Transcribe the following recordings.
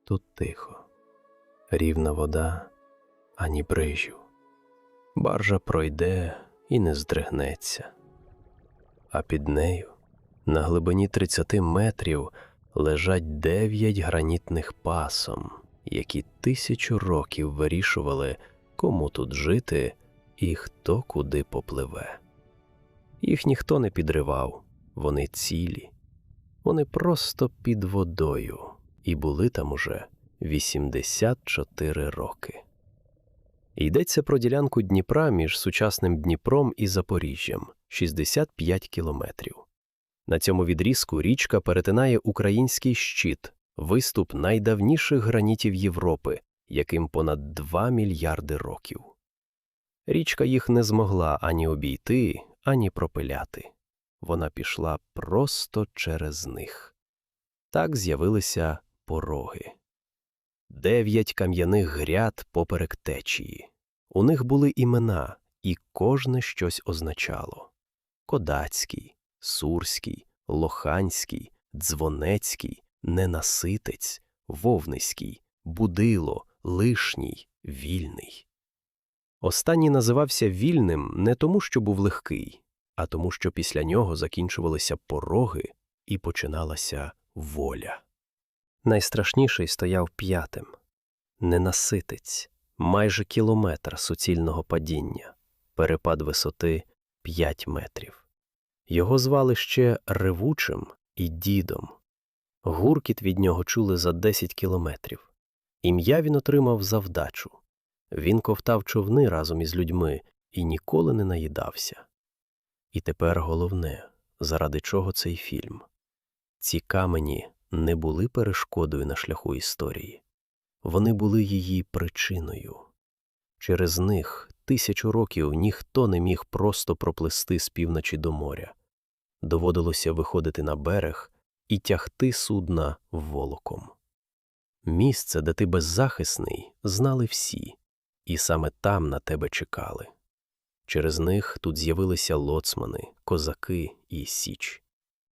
Тут тихо, рівна вода, ані брижів. Баржа пройде і не здригнеться. А під нею, на глибині 30 метрів, лежать 9 гранітних пасом, які 1000 років вирішували, кому тут жити і хто куди попливе. Їх ніхто не підривав, вони цілі. Вони просто під водою і були там уже 84 роки. Йдеться про ділянку Дніпра між сучасним Дніпром і Запоріжжям – 65 кілометрів. На цьому відрізку річка перетинає український щит, виступ найдавніших гранітів Європи, яким понад 2 мільярди років. Річка їх не змогла ані обійти, ані пропиляти. Вона пішла просто через них. Так з'явилися пороги. 9 кам'яних гряд поперек течії. У них були імена, і кожне щось означало. Кодацький, Сурський, Лоханський, Дзвонецький, Ненаситець, Вовниський, Будило, Лишній, Вільний. Останній називався Вільним не тому, що був легкий, а тому, що після нього закінчувалися пороги і починалася воля. Найстрашніший стояв 5-м. Ненаситець, майже кілометр суцільного падіння, перепад висоти 5 метрів. Його звали ще Ревучим і Дідом. Гуркіт від нього чули за 10 кілометрів. Ім'я він отримав за вдачу. Він ковтав човни разом із людьми і ніколи не наїдався. І тепер головне, заради чого цей фільм. Ці камені не були перешкодою на шляху історії. Вони були її причиною. Через них 1000 років ніхто не міг просто проплисти з півночі до моря. Доводилося виходити на берег і тягти судна волоком. Місце, де ти беззахисний, знали всі, і саме там на тебе чекали. Через них тут з'явилися лоцмани, козаки і січ.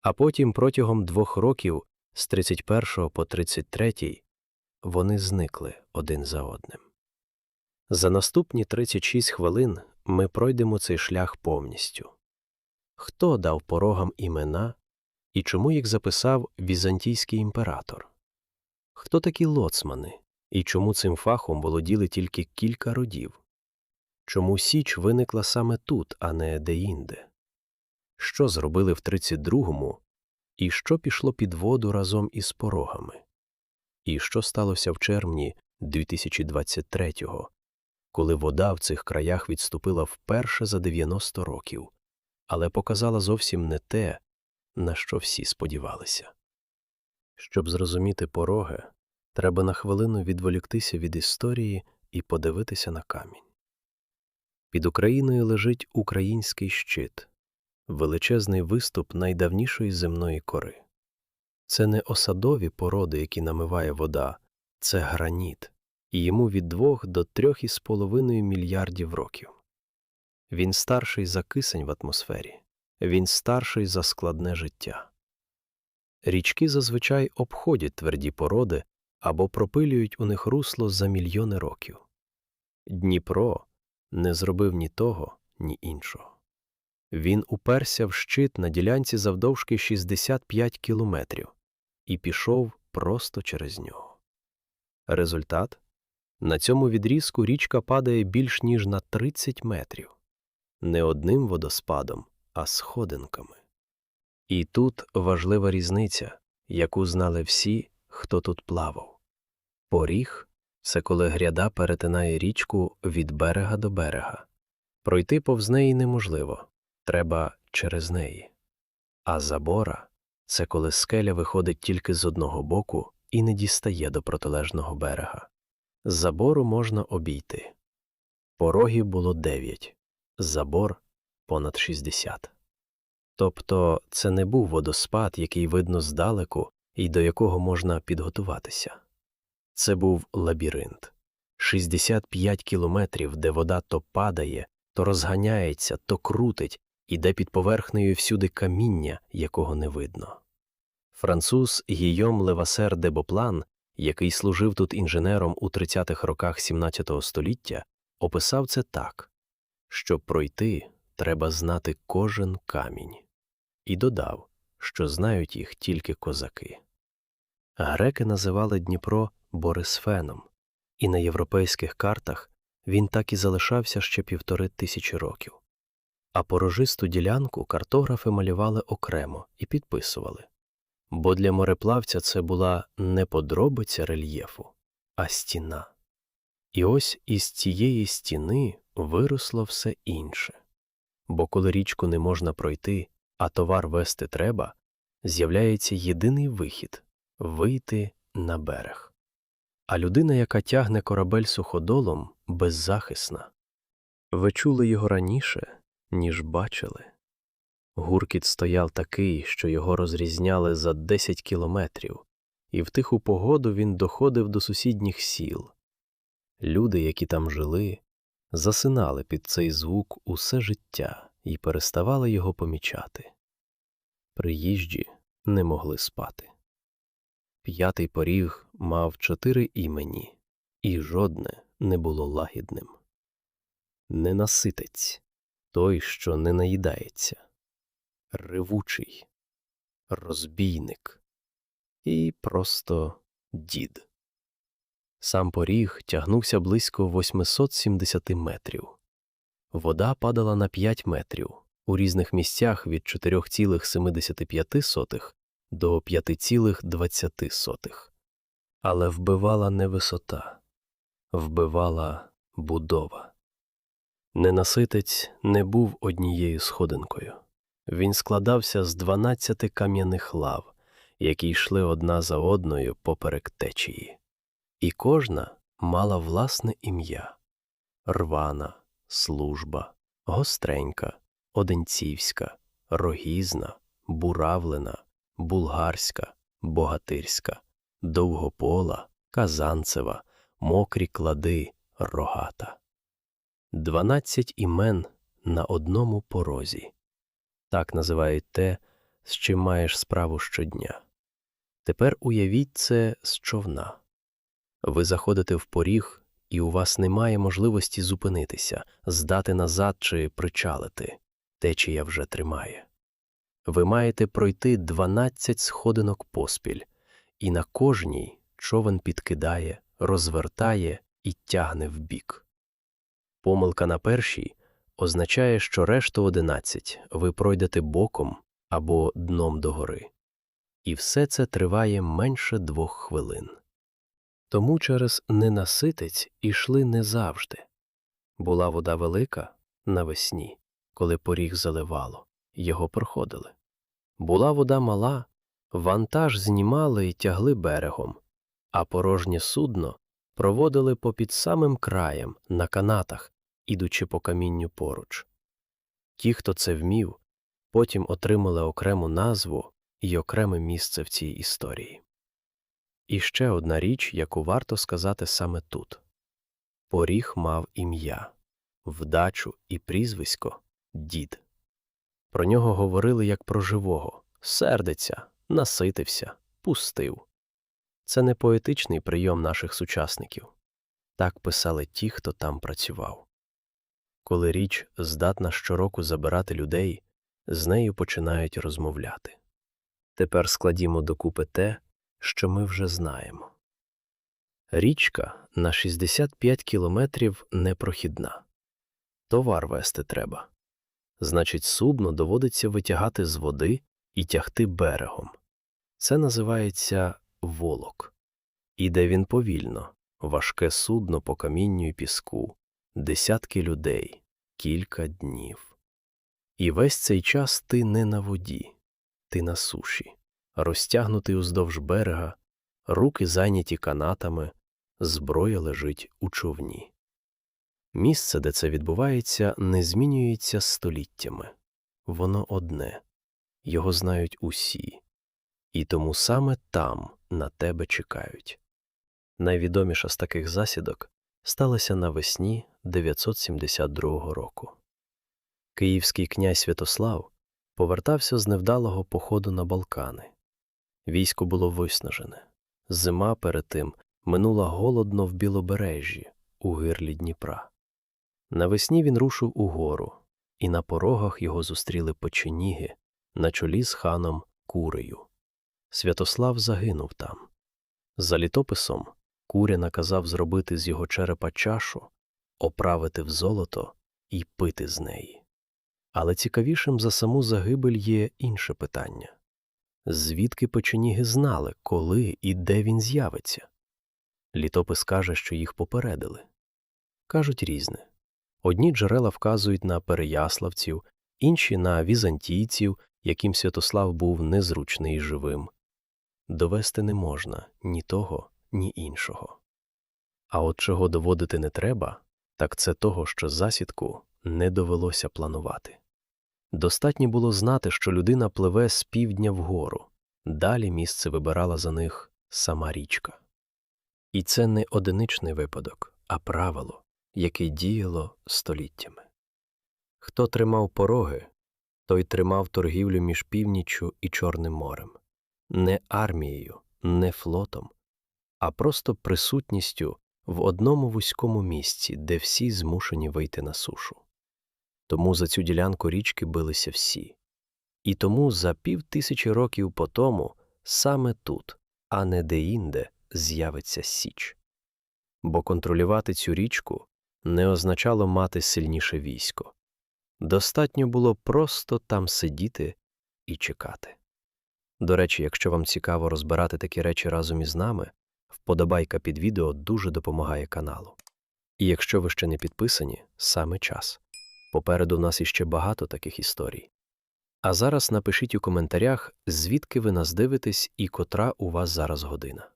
А потім протягом 2 років, з 31 по 33, вони зникли один за одним. За наступні 36 хвилин ми пройдемо цей шлях повністю. Хто дав порогам імена і чому їх записав візантійський імператор? Хто такі лоцмани і чому цим фахом володіли тільки кілька родів? Чому Січ виникла саме тут, а не де-інде? Що зробили в 32-му і що пішло під воду разом із порогами? І що сталося в червні 2023-го, коли вода в цих краях відступила вперше за 90 років, але показала зовсім не те, на що всі сподівалися? Щоб зрозуміти пороги, треба на хвилину відволіктися від історії і подивитися на камінь. Під Україною лежить український щит, величезний виступ найдавнішої земної кори. Це не осадові породи, які намиває вода, це граніт, і йому від 2 до 3,5 мільярдів років. Він старший за кисень в атмосфері, він старший за складне життя. Річки зазвичай обходять тверді породи або пропилюють у них русло за мільйони років. Дніпро не зробив ні того, ні іншого. Він уперся в щит на ділянці завдовжки 65 кілометрів і пішов просто через нього. Результат? На цьому відрізку річка падає більш ніж на 30 метрів. Не одним водоспадом, а сходинками. І тут важлива різниця, яку знали всі, хто тут плавав. Поріг – це коли гряда перетинає річку від берега до берега. Пройти повз неї неможливо, треба через неї. А забора – це коли скеля виходить тільки з одного боку і не дістає до протилежного берега. Забору можна обійти. Порогів було 9, забор – понад 60. Тобто це не був водоспад, який видно здалеку і до якого можна підготуватися. Це був лабіринт. 65 кілометрів, де вода то падає, то розганяється, то крутить, і де під поверхнею всюди каміння, якого не видно. Француз Гійом Левасер де Боплан, який служив тут інженером у 30-х роках 17 століття, описав це так: щоб пройти, треба знати кожен камінь. І додав, що знають їх тільки козаки. Греки називали Дніпро Борисфеном, і на європейських картах він так і залишався ще 1500 років. А порожисту ділянку картографи малювали окремо і підписували. Бо для мореплавця це була не подробиця рельєфу, а стіна. І ось із цієї стіни виросло все інше. Бо коли річку не можна пройти, а товар везти треба, з'являється єдиний вихід – вийти на берег. А людина, яка тягне корабель суходолом, беззахисна. Ви чули його раніше, ніж бачили. Гуркіт стояв такий, що його розрізняли за 10 кілометрів, і в тиху погоду він доходив до сусідніх сіл. Люди, які там жили, засинали під цей звук усе життя і переставали його помічати. Приїжджі не могли спати. П'ятий поріг мав 4 імені, і жодне не було лагідним. Ненаситець – той, що не наїдається. Ревучий, розбійник і просто дід. Сам поріг тягнувся близько 870 метрів. Вода падала на 5 метрів, у різних місцях від 4,75 до 5,20. Але вбивала не висота, вбивала будова. Ненаситець не був однією сходинкою. Він складався з 12 кам'яних лав, які йшли одна за одною поперек течії. І кожна мала власне ім'я – Рвана, Служба, Гостренька, Одинцівська, Рогізна, Буравлина, Булгарська, Богатирська, Довгопола, Казанцева, Мокрі клади, Рогата. 12 імен на одному порозі. Так називають те, з чим маєш справу щодня. Тепер уявіть це з човна. Ви заходите в поріг, і у вас немає можливості зупинитися, здати назад чи причалити. Течія вже тримає. Ви маєте пройти 12 сходинок поспіль, і на кожній човен підкидає, розвертає і тягне вбік. Помилка на першій означає, що решту 11 ви пройдете боком або дном догори. І все це триває менше 2 хвилин. Тому через ненаситець ішли не завжди. Була вода велика навесні, коли поріг заливало, його проходили. Була вода мала, вантаж знімали і тягли берегом, а порожнє судно проводили попід самим краєм на канатах, ідучи по камінню поруч. Ті, хто це вмів, потім отримали окрему назву і окреме місце в цій історії. І ще одна річ, яку варто сказати саме тут. Поріг мав ім'я, вдачу і прізвисько – Дід. Про нього говорили як про живого – сердиться, наситився, пустив. Це не поетичний прийом наших сучасників. Так писали ті, хто там працював. Коли річ здатна щороку забирати людей, з нею починають розмовляти. Тепер складімо докупи те, що ми вже знаємо. Річка на 65 кілометрів непрохідна. Товар везти треба. Значить, судно доводиться витягати з води і тягти берегом. Це називається волок. Іде він повільно, важке судно по камінню і піску, десятки людей, кілька днів. І весь цей час ти не на воді, ти на суші, розтягнутий уздовж берега, руки зайняті канатами, зброя лежить у човні. Місце, де це відбувається, не змінюється століттями. Воно одне. Його знають усі. І тому саме там на тебе чекають. Найвідоміша з таких засідок сталася навесні 972 року. Київський князь Святослав повертався з невдалого походу на Балкани. Військо було виснажене. Зима перед тим минула голодно в Білобережжі, у гирлі Дніпра. Навесні він рушив угору, і на порогах його зустріли печеніги на чолі з ханом Курею. Святослав загинув там. За літописом Куря наказав зробити з його черепа чашу, оправити в золото і пити з неї. Але цікавішим за саму загибель є інше питання. Звідки печеніги знали, коли і де він з'явиться? Літопис каже, що їх попередили. Кажуть різне. Одні джерела вказують на переяславців, інші – на візантійців, яким Святослав був незручний і живим. Довести не можна ні того, ні іншого. А от чого доводити не треба, так це того, що засідку не довелося планувати. Достатньо було знати, що людина пливе з півдня вгору, далі місце вибирала за них сама річка. І це не одиничний випадок, а правило, яке діяло століттями. Хто тримав пороги, той тримав торгівлю між північчю і Чорним морем. Не армією, не флотом, а просто присутністю в одному вузькому місці, де всі змушені вийти на сушу. Тому за цю ділянку річки билися всі. І тому за 5000 років по тому саме тут, а не де-інде, з'явиться Січ. Бо контролювати цю річку не означало мати сильніше військо. Достатньо було просто там сидіти і чекати. До речі, якщо вам цікаво розбирати такі речі разом із нами, вподобайка під відео дуже допомагає каналу. І якщо ви ще не підписані, саме час. Попереду в нас іще багато таких історій. А зараз напишіть у коментарях, звідки ви нас дивитесь і котра у вас зараз година.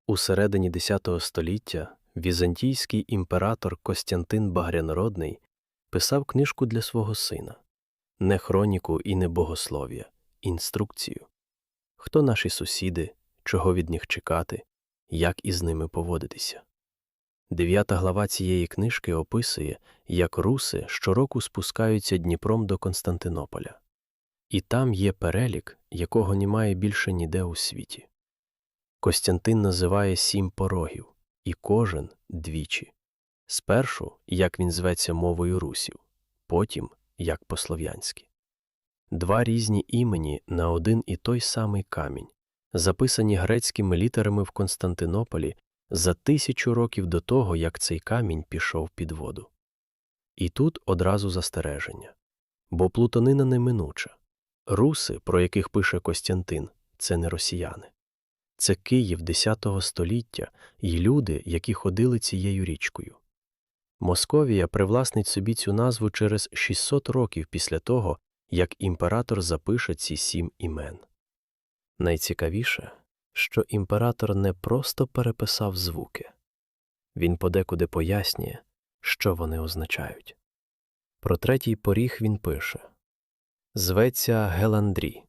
У середині X століття візантійський імператор Костянтин Багрянородний писав книжку для свого сина. Не хроніку і не богослов'я, інструкцію. Хто наші сусіди, чого від них чекати, як із ними поводитися. 9 глава цієї книжки описує, як руси щороку спускаються Дніпром до Константинополя. І там є перелік, якого немає більше ніде у світі. Костянтин називає 7 порогів, і кожен двічі. Спершу, як він зветься мовою русів, потім, як по-слов'янськи. 2 різні імені на один і той самий камінь, записані грецькими літерами в Константинополі за 1000 років до того, як цей камінь пішов під воду. І тут одразу застереження. Бо плутанина неминуча. Руси, про яких пише Костянтин, це не росіяни. Це Київ X століття і люди, які ходили цією річкою. Московія привласнить собі цю назву через 600 років після того, як імператор запише ці 7 імен. Найцікавіше, що імператор не просто переписав звуки. Він подекуди пояснює, що вони означають. Про 3-й поріг він пише: «Зветься Геландрі»,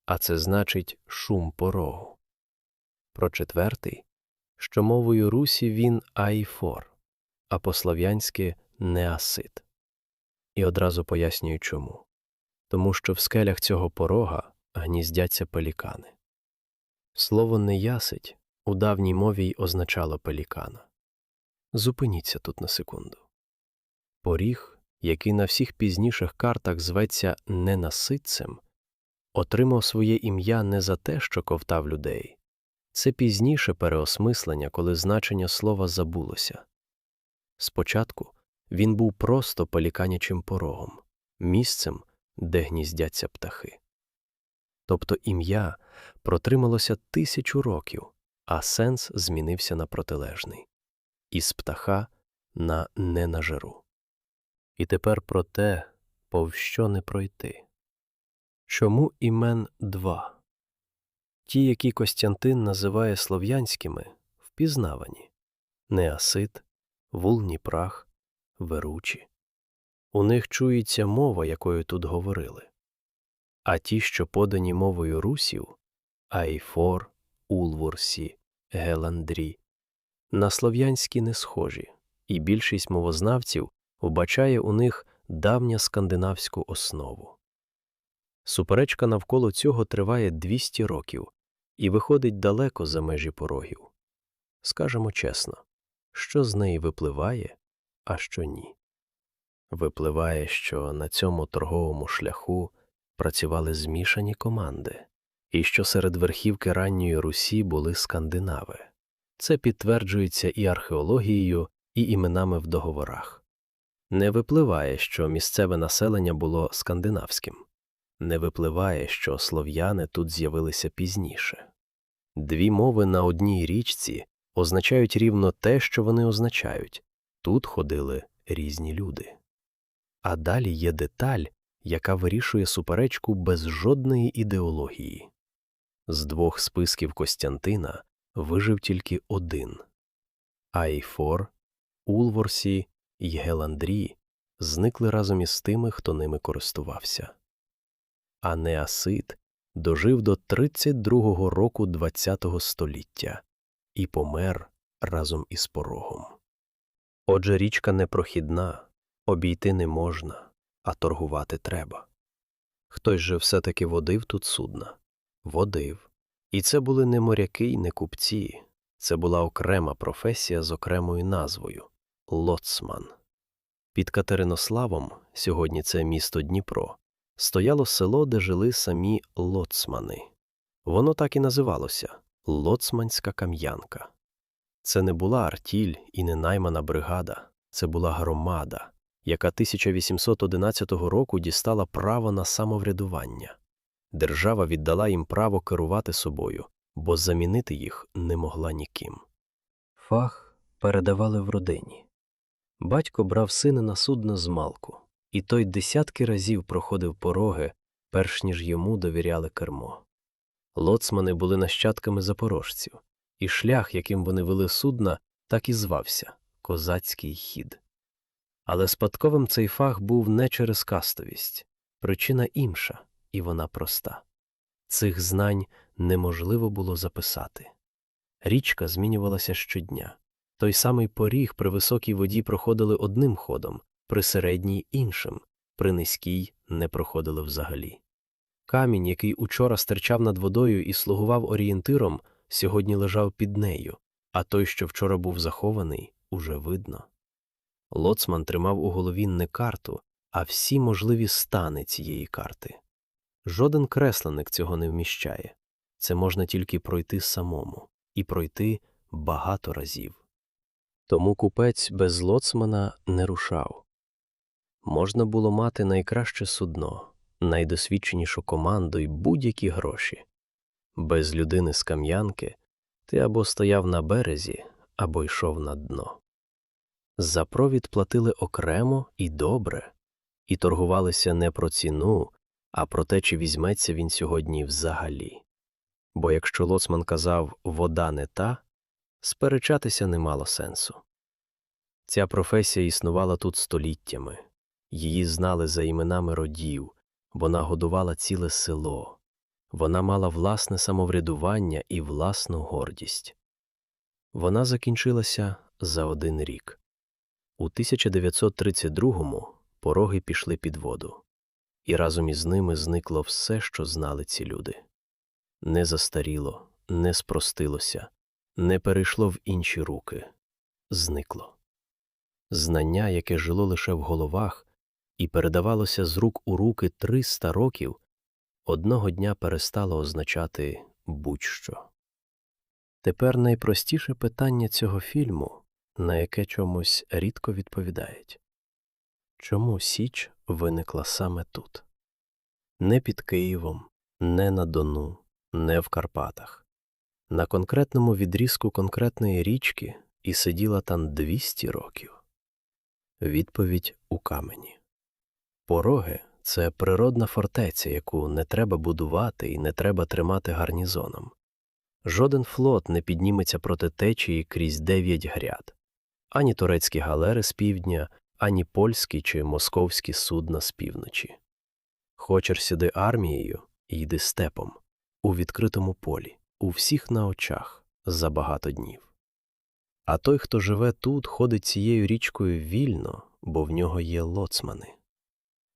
а це значить «шум порогу». Про 4-й, що мовою Русі він Аїфор, а по-слов'янськи Неасит. І одразу пояснюю чому. Тому що в скелях цього порога гніздяться пелікани. Слово «неясить» у давній мові й означало пелікана. Зупиніться тут на секунду. Поріг, який на всіх пізніших картах зветься ненаситцем, отримав своє ім'я не за те, що ковтав людей. Це пізніше переосмислення, коли значення слова забулося. Спочатку він був просто пеліканячим порогом, місцем, де гніздяться птахи. Тобто ім'я протрималося 1000 років, а сенс змінився на протилежний – із птаха на «не нажеру». І тепер про те, повз що не пройти. Чому імен 2? Ті, які Костянтин називає слов'янськими, впізнавані – Неасит, Вул-Дніпрах, Веручі. У них чується мова, якою тут говорили. А ті, що подані мовою русів – Аїфор, Улвурсі, Геландрі – на слов'янські не схожі, і більшість мовознавців вбачає у них давньоскандинавську основу. Суперечка навколо цього триває 200 років, і виходить далеко за межі порогів. Скажемо чесно, що з неї випливає, а що ні. Випливає, що на цьому торговому шляху працювали змішані команди, і що серед верхівки ранньої Русі були скандинави. Це підтверджується і археологією, і іменами в договорах. Не випливає, що місцеве населення було скандинавським. Не випливає, що слов'яни тут з'явилися пізніше. Дві мови на одній річці означають рівно те, що вони означають. Тут ходили різні люди. А далі є деталь, яка вирішує суперечку без жодної ідеології. З двох списків Костянтина вижив тільки один. Айфор, Улворсі й Геландрі зникли разом із тими, хто ними користувався. А Неасит дожив до 32-го року ХХ століття і помер разом із порогом. Отже, річка непрохідна, обійти не можна, а торгувати треба. Хтось же все-таки водив тут судна. Водив. І це були не моряки й не купці. Це була окрема професія з окремою назвою – лоцман. Під Катеринославом, сьогодні це місто Дніпро, стояло село, де жили самі лоцмани. Воно так і називалося – Лоцманська кам'янка. Це не була артіль і не наймана бригада, це була громада, яка 1811 року дістала право на самоврядування. Держава віддала їм право керувати собою, бо замінити їх не могла ніким. Фах передавали в родині. Батько брав сина на судно змалку, і той десятки разів проходив пороги, перш ніж йому довіряли кермо. Лоцмани були нащадками запорожців, і шлях, яким вони вели судна, так і звався – козацький хід. Але спадковим цей фах був не через кастовість. Причина інша, і вона проста. Цих знань неможливо було записати. Річка змінювалася щодня. Той самий поріг при високій воді проходили одним ходом, при середній – іншим, при низькій – не проходили взагалі. Камінь, який учора стирчав над водою і слугував орієнтиром, сьогодні лежав під нею, а той, що вчора був захований, уже видно. Лоцман тримав у голові не карту, а всі можливі стани цієї карти. Жоден кресленик цього не вміщає. Це можна тільки пройти самому. І пройти багато разів. Тому купець без лоцмана не рушав. Можна було мати найкраще судно, найдосвідченішу команду й будь-які гроші. Без людини з кам'янки ти або стояв на березі, або йшов на дно. За провід платили окремо і добре, і торгувалися не про ціну, а про те, чи візьметься він сьогодні взагалі. Бо якщо лоцман казав «вода не та», сперечатися не мало сенсу. Ця професія існувала тут століттями. Її знали за іменами родів, вона годувала ціле село. Вона мала власне самоврядування і власну гордість. Вона закінчилася за один рік. У 1932-му пороги пішли під воду. І разом із ними зникло все, що знали ці люди. Не застаріло, не спростилося, не перейшло в інші руки. Зникло. Знання, яке жило лише в головах і передавалося з рук у руки 300 років, одного дня перестало означати будь-що. Тепер найпростіше питання цього фільму, на яке чомусь рідко відповідають. Чому Січ виникла саме тут? Не під Києвом, не на Дону, не в Карпатах. На конкретному відрізку конкретної річки і сиділа там 200 років. Відповідь у камені. Пороги – це природна фортеця, яку не треба будувати і не треба тримати гарнізоном. Жоден флот не підніметься проти течії крізь 9 гряд. Ані турецькі галери з півдня, ані польські чи московські судна з півночі. Хочеш сюди армією – йди степом, у відкритому полі, у всіх на очах, за багато днів. А той, хто живе тут, ходить цією річкою вільно, бо в нього є лоцмани.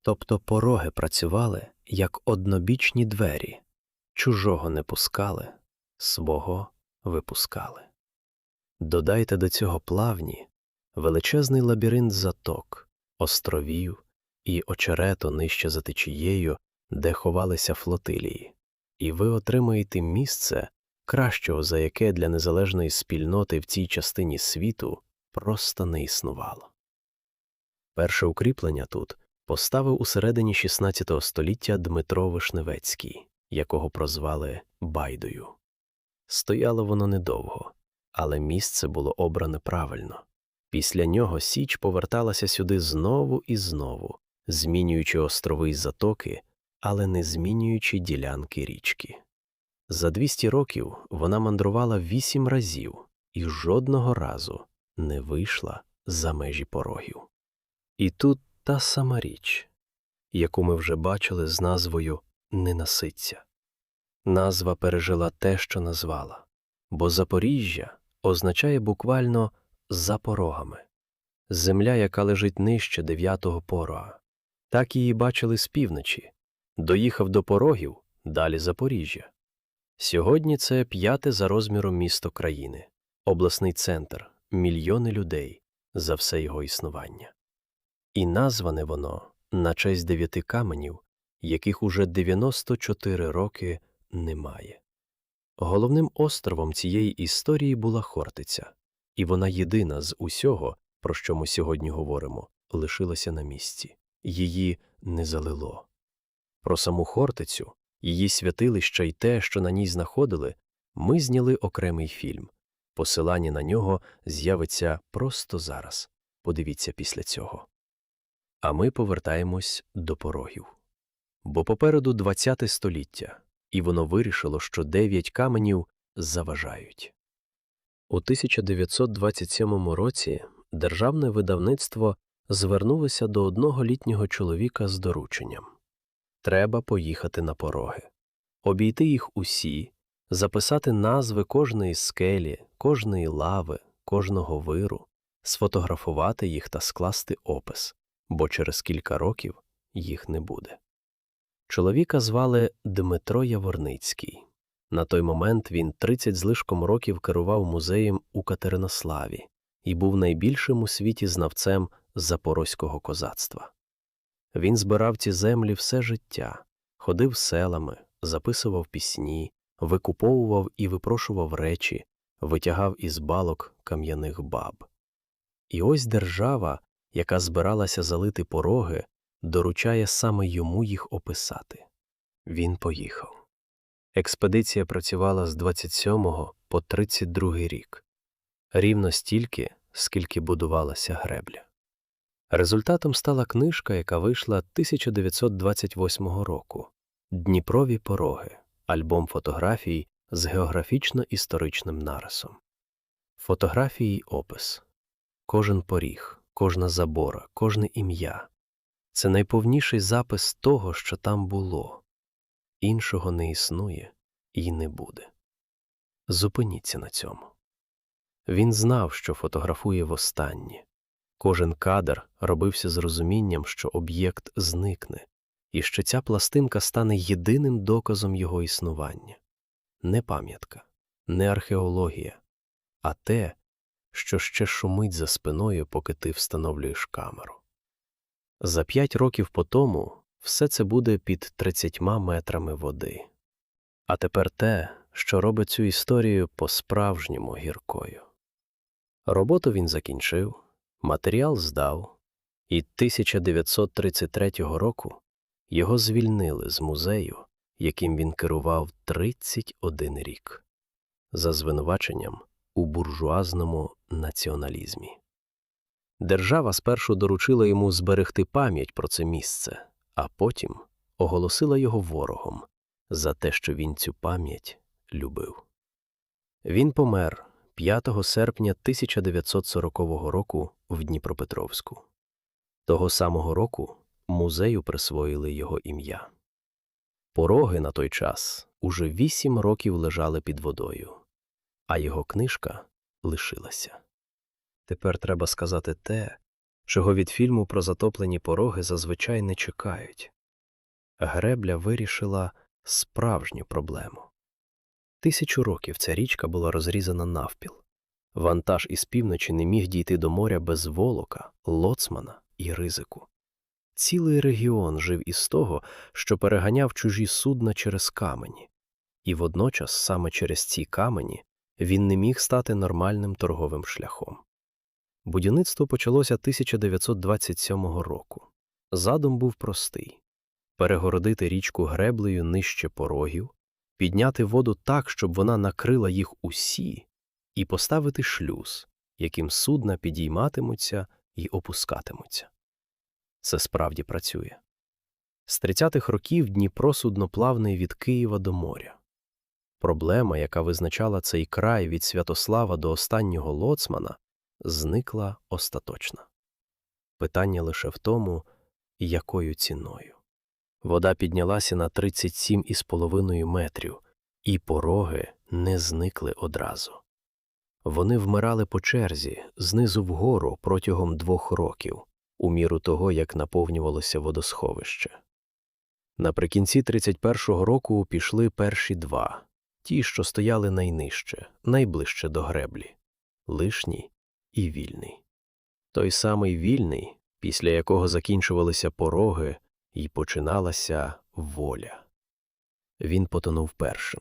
Тобто пороги працювали, як однобічні двері, чужого не пускали, свого випускали. Додайте до цього плавні, величезний лабіринт заток, островів і очерету нижче за течією, де ховалися флотилії, і ви отримаєте місце, кращого за яке для незалежної спільноти в цій частині світу просто не існувало. Перше укріплення тут поставив у середині XVI століття Дмитро Вишневецький, якого прозвали Байдою. Стояло воно недовго, але місце було обране правильно. Після нього Січ поверталася сюди знову і знову, змінюючи острови й затоки, але не змінюючи ділянки річки. За 200 років вона мандрувала 8 разів і жодного разу не вийшла за межі порогів. І тут та сама річ, яку ми вже бачили з назвою «Ненаситця». Назва пережила те, що назвала, бо Запоріжжя означає буквально «за порогами». Земля, яка лежить нижче 9-го порога. Так її бачили з півночі. Доїхав до порогів, далі Запоріжжя. Сьогодні це 5-те за розміром місто країни, обласний центр, мільйони людей за все його існування. І назване воно на честь 9 каменів, яких уже 94 роки немає. Головним островом цієї історії була Хортиця, і вона єдина з усього, про що ми сьогодні говоримо, лишилася на місці. Її не залило. Про саму Хортицю, її святилища й те, що на ній знаходили, ми зняли окремий фільм. Посилання на нього з'явиться просто зараз. Подивіться після цього. А ми повертаємось до порогів. Бо попереду 20-те століття, і воно вирішило, що 9 каменів заважають. У 1927 році державне видавництво звернулося до одного літнього чоловіка з дорученням. Треба поїхати на пороги, обійти їх усі, записати назви кожної скелі, кожної лави, кожного виру, сфотографувати їх та скласти опис, бо через кілька років їх не буде. Чоловіка звали Дмитро Яворницький. На той момент він 30 з лишком років керував музеєм у Катеринославі і був найбільшим у світі знавцем запорозького козацтва. Він збирав ці землі все життя, ходив селами, записував пісні, викуповував і випрошував речі, витягав із балок кам'яних баб. І ось держава, яка збиралася залити пороги, доручає саме йому їх описати. Він поїхав. Експедиція працювала з 27-го по 32-й рік. Рівно стільки, скільки будувалася гребля. Результатом стала книжка, яка вийшла 1928 року «Дніпрові пороги», альбом фотографій з географічно-історичним нарисом. Фотографії й опис. Кожен поріг, кожна забора, кожне ім'я. Це найповніший запис того, що там було. Іншого не існує і не буде. Зупиніться на цьому. Він знав, що фотографує востаннє. Кожен кадр робився з розумінням, що об'єкт зникне, і що ця пластинка стане єдиним доказом його існування. Не пам'ятка, не археологія, а те, що ще шумить за спиною, поки ти встановлюєш камеру. За 5 років по тому все це буде під 30 метрами води. А тепер те, що робить цю історію по-справжньому гіркою. Роботу він закінчив, матеріал здав, і 1933 року його звільнили з музею, яким він керував 31 рік, за звинуваченням у буржуазному націоналізмі. Держава спершу доручила йому зберегти пам'ять про це місце, а потім оголосила його ворогом за те, що він цю пам'ять любив. Він помер 5 серпня 1940 року в Дніпропетровську. Того самого року музею присвоїли його ім'я. Пороги на той час уже 8 років лежали під водою, а його книжка лишилася. Тепер треба сказати те, чого від фільму про затоплені пороги зазвичай не чекають. Гребля вирішила справжню проблему. 1000 років ця річка була розрізана навпіл. Вантаж із півночі не міг дійти до моря без волока, лоцмана і ризику. Цілий регіон жив із того, що переганяв чужі судна через камені. І водночас саме через ці камені він не міг стати нормальним торговим шляхом. Будівництво почалося 1927 року. Задум був простий – перегородити річку греблею нижче порогів, підняти воду так, щоб вона накрила їх усі, і поставити шлюз, яким судна підійматимуться і опускатимуться. Це справді працює. З 30-х років Дніпро судноплавний від Києва до моря. Проблема, яка визначала цей край від Святослава до останнього лоцмана, зникла остаточно. Питання лише в тому, якою ціною. Вода піднялася на 37,5 метрів, і пороги не зникли одразу. Вони вмирали по черзі, знизу вгору протягом 2 років, у міру того, як наповнювалося водосховище. Наприкінці 31-го року пішли перші 2, ті, що стояли найнижче, найближче до греблі – Лишній і Вільний. Той самий Вільний, після якого закінчувалися пороги і починалася воля. Він потонув першим.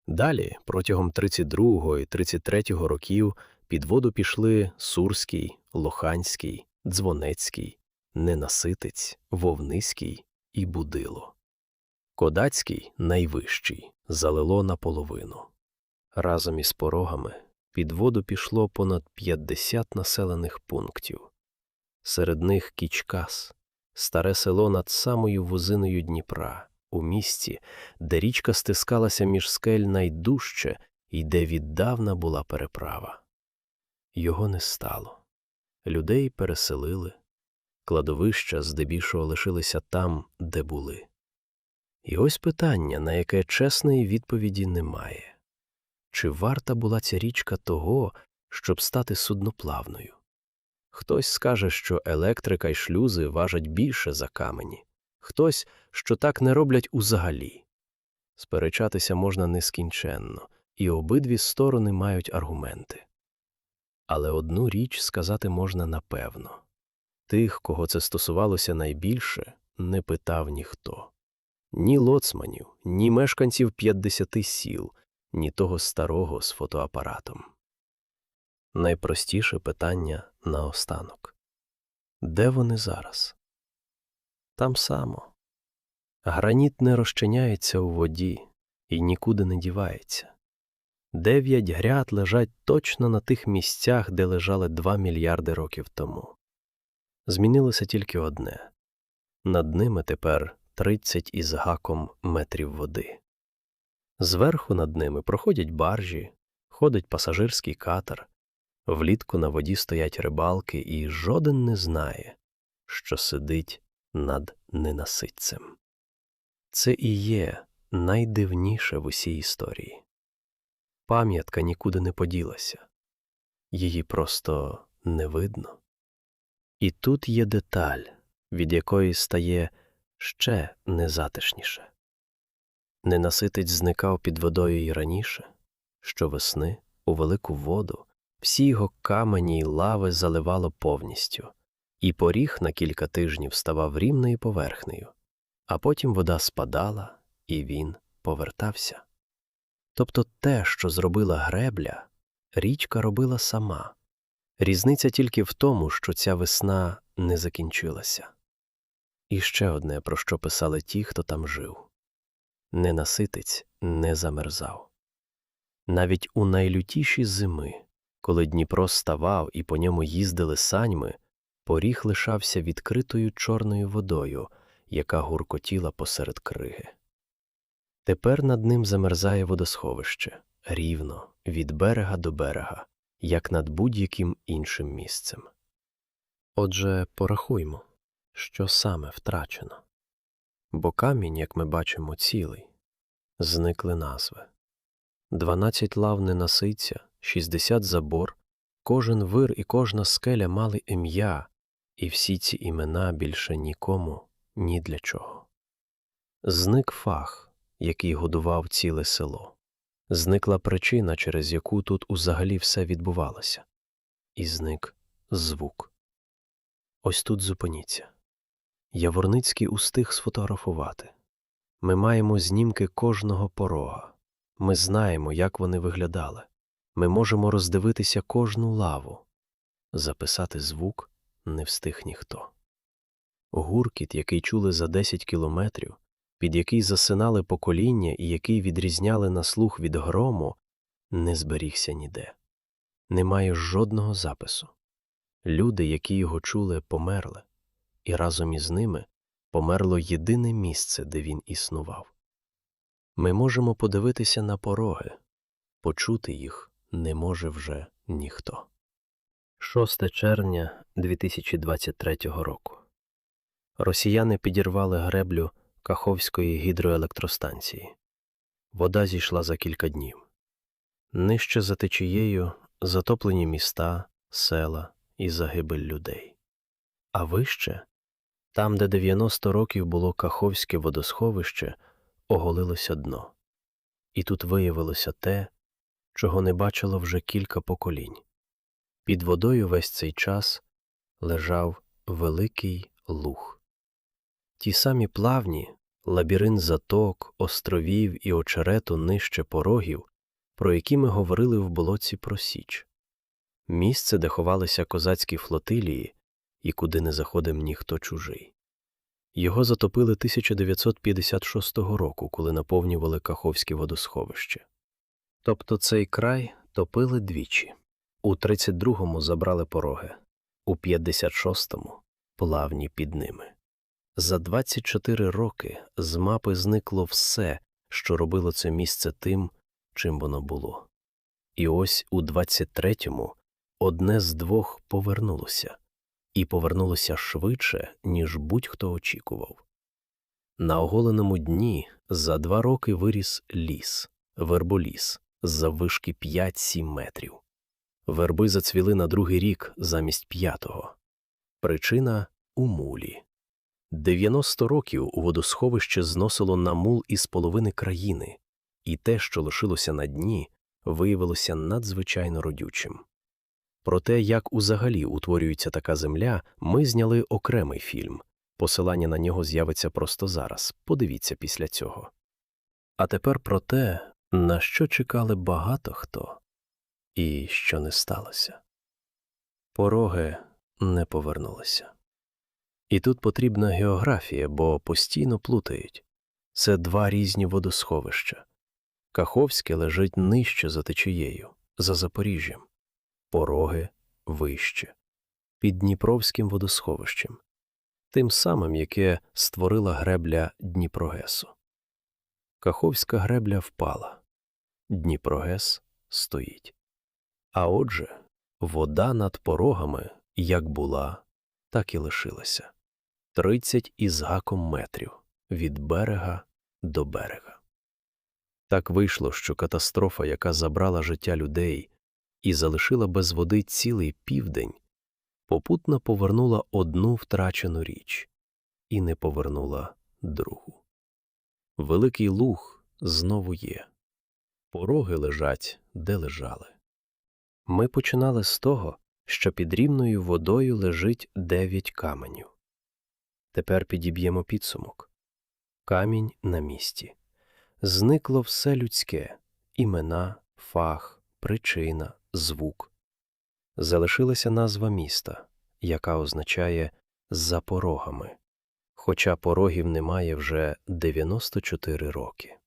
Далі, протягом 32-го і 33-го років, під воду пішли Сурський, Лоханський, Дзвонецький, Ненаситець, Вовниський і Будило. Кодацький, найвищий, залило наполовину. Разом із порогами під воду пішло понад 50 населених пунктів. Серед них Кічкас, старе село над самою вузиною Дніпра, у місці, де річка стискалася між скель найдужче і де віддавна була переправа. Його не стало. Людей переселили, кладовища здебільшого лишилися там, де були. І ось питання, на яке чесної відповіді немає. Чи варта була ця річка того, щоб стати судноплавною? Хтось скаже, що електрика й шлюзи важать більше за камені. Хтось, що так не роблять узагалі. Сперечатися можна нескінченно, і обидві сторони мають аргументи. Але одну річ сказати можна напевно. Тих, кого це стосувалося найбільше, не питав ніхто. Ні лоцманів, ні мешканців 50 сіл, ні того старого з фотоапаратом. Найпростіше питання наостанок. Де вони зараз? Там само. Граніт не розчиняється у воді і нікуди не дівається. 9 гряд лежать точно на тих місцях, де лежали 2 мільярди років тому. Змінилося тільки одне. Над ними тепер 30 із гаком метрів води. Зверху над ними проходять баржі, ходить пасажирський катер, влітку на воді стоять рибалки, і жоден не знає, що сидить над ненаситцем. Це і є найдивніше в усій історії. Пам'ятка нікуди не поділася. Її просто не видно. І тут є деталь, від якої стає ще незатишніше. Ненаситець зникав під водою і раніше. Щовесни, у велику воду, всі його камені й лави заливало повністю, і поріг на кілька тижнів ставав рівною поверхнею, а потім вода спадала, і він повертався. Тобто те, що зробила гребля, річка робила сама. Різниця тільки в тому, що ця весна не закінчилася. І ще одне, про що писали ті, хто там жив. Ненаситець не замерзав. Навіть у найлютіші зими, коли Дніпро ставав і по ньому їздили саньми, поріг лишався відкритою чорною водою, яка гуркотіла посеред криги. Тепер над ним замерзає водосховище, рівно, від берега до берега, як над будь-яким іншим місцем. Отже, порахуймо, що саме втрачено. Бо камінь, як ми бачимо, цілий. Зникли назви. 12 лав ненаситця, 60 забор, кожен вир і кожна скеля мали ім'я, і всі ці імена більше нікому, ні для чого. Зник фах, який годував ціле село. Зникла причина, через яку тут узагалі все відбувалося. І зник звук. Ось тут зупиніться. Яворницький устиг сфотографувати. Ми маємо знімки кожного порога. Ми знаємо, як вони виглядали. Ми можемо роздивитися кожну лаву. Записати звук не встиг ніхто. Гуркіт, який чули за 10 кілометрів, під який засинали покоління і який відрізняли на слух від грому, не зберігся ніде. Немає жодного запису. Люди, які його чули, померли. І разом із ними померло єдине місце, де він існував. Ми можемо подивитися на пороги. Почути їх не може вже ніхто. 6 червня 2023 року. Росіяни підірвали греблю Каховської гідроелектростанції. Вода зійшла за кілька днів. Нижче за течією затоплені міста, села і загибель людей. А вище, там, де 90 років було Каховське водосховище, оголилося дно. І тут виявилося те, чого не бачило вже кілька поколінь. Під водою весь цей час лежав великий луг. Ті самі плавні, лабіринт заток, островів і очерету нижче порогів, про які ми говорили в болотці про Січ. Місце, де ховалися козацькі флотилії і куди не заходив ніхто чужий. Його затопили 1956 року, коли наповнювали Каховське водосховище. Тобто цей край топили двічі. У 32-му забрали пороги, у 56-му – плавні під ними. За 24 роки з мапи зникло все, що робило це місце тим, чим воно було. І ось у 23-му одне з двох повернулося. І повернулося швидше, ніж будь-хто очікував. На оголеному дні за 2 роки виріс ліс, верболіс, заввишки 5-7 метрів. Верби зацвіли на 2-й рік замість 5-го. Причина – у мулі. 90 років у водосховище зносило на мул із половини країни, і те, що лишилося на дні, виявилося надзвичайно родючим. Про те, як узагалі утворюється така земля, ми зняли окремий фільм. Посилання на нього з'явиться просто зараз. Подивіться після цього. А тепер про те, на що чекали багато хто і що не сталося. Пороги не повернулися. І тут потрібна географія, бо постійно плутають. Це 2 різні водосховища. Каховське лежить нижче за течією, за Запоріжжям. Пороги вище, під Дніпровським водосховищем, тим самим, яке створила гребля Дніпрогесу. Каховська гребля впала, Дніпрогес стоїть. А отже, вода над порогами як була, так і лишилася. 30 із гаком метрів від берега до берега. Так вийшло, що катастрофа, яка забрала життя людей і залишила без води цілий південь, попутно повернула одну втрачену річ і не повернула другу. Великий луг знову є. Пороги лежать, де лежали. Ми починали з того, що під рівною водою лежить 9 каменів. Тепер підіб'ємо підсумок. Камінь на місці. Зникло все людське – імена, фах, причина, звук. Залишилася назва міста, яка означає «за порогами», хоча порогів немає вже 94 роки.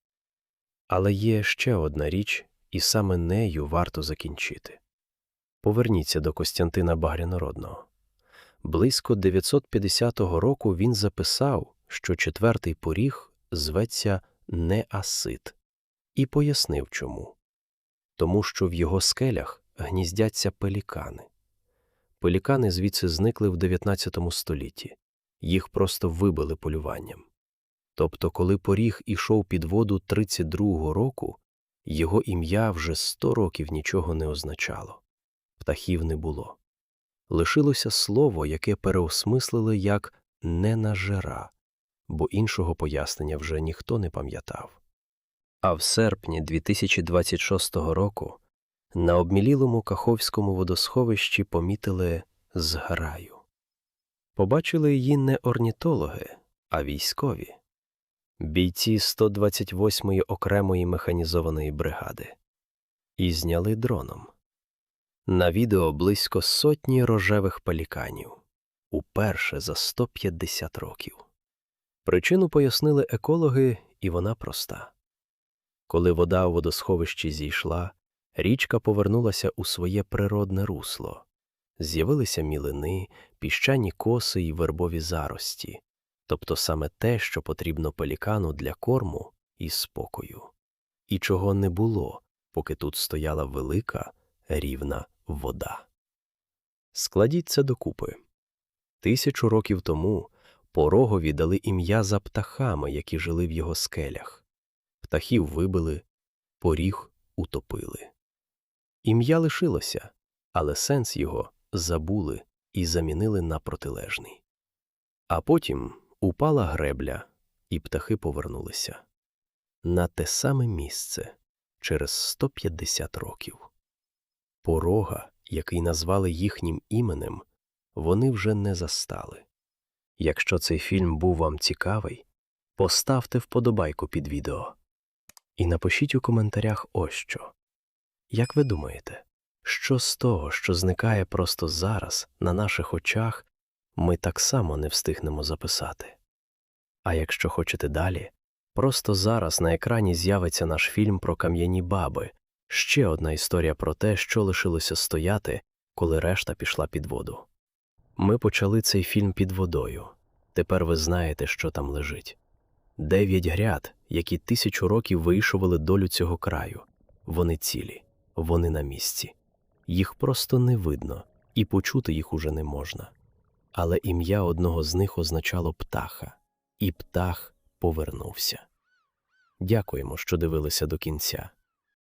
Але є ще одна річ, і саме нею варто закінчити. Поверніться до Костянтина Багрянородного. Близько 950 року він записав, що 4-й поріг зветься Неасит, і пояснив чому. Тому що в його скелях гніздяться пелікани. Пелікани звідси зникли в 19 столітті. Їх просто вибили полюванням. Тобто, коли поріг ішов під воду 32-го року, його ім'я вже 100 років нічого не означало. Птахів не було. Лишилося слово, яке переосмислили як «ненажера», бо іншого пояснення вже ніхто не пам'ятав. А в серпні 2026 року на обмілілому Каховському водосховищі помітили зграю. Побачили її не орнітологи, а військові. Бійці 128-ї окремої механізованої бригади. І зняли дроном. На відео близько сотні рожевих пеліканів. Уперше за 150 років. Причину пояснили екологи, і вона проста. Коли вода у водосховищі зійшла, річка повернулася у своє природне русло. З'явилися мілини, піщані коси і вербові зарості, тобто саме те, що потрібно пелікану для корму і спокою. І чого не було, поки тут стояла велика, рівна вода. Складіть це докупи. 1000 років тому Порогові дали ім'я за птахами, які жили в його скелях. Птахів вибили, поріг утопили. Ім'я лишилося, але сенс його забули і замінили на протилежний. А потім упала гребля, і птахи повернулися. На те саме місце через 150 років. Порога, який назвали їхнім іменем, вони вже не застали. Якщо цей фільм був вам цікавий, поставте вподобайку під відео. І напишіть у коментарях ось що. Як ви думаєте, що з того, що зникає просто зараз, на наших очах, ми так само не встигнемо записати? А якщо хочете далі, просто зараз на екрані з'явиться наш фільм про кам'яні баби, ще одна історія про те, що лишилося стояти, коли решта пішла під воду. Ми почали цей фільм під водою. Тепер ви знаєте, що там лежить. 9 гряд, які 1000 років вирішували долю цього краю. Вони цілі, вони на місці. Їх просто не видно, і почути їх уже не можна. Але ім'я одного з них означало птаха. І птах повернувся. Дякуємо, що дивилися до кінця.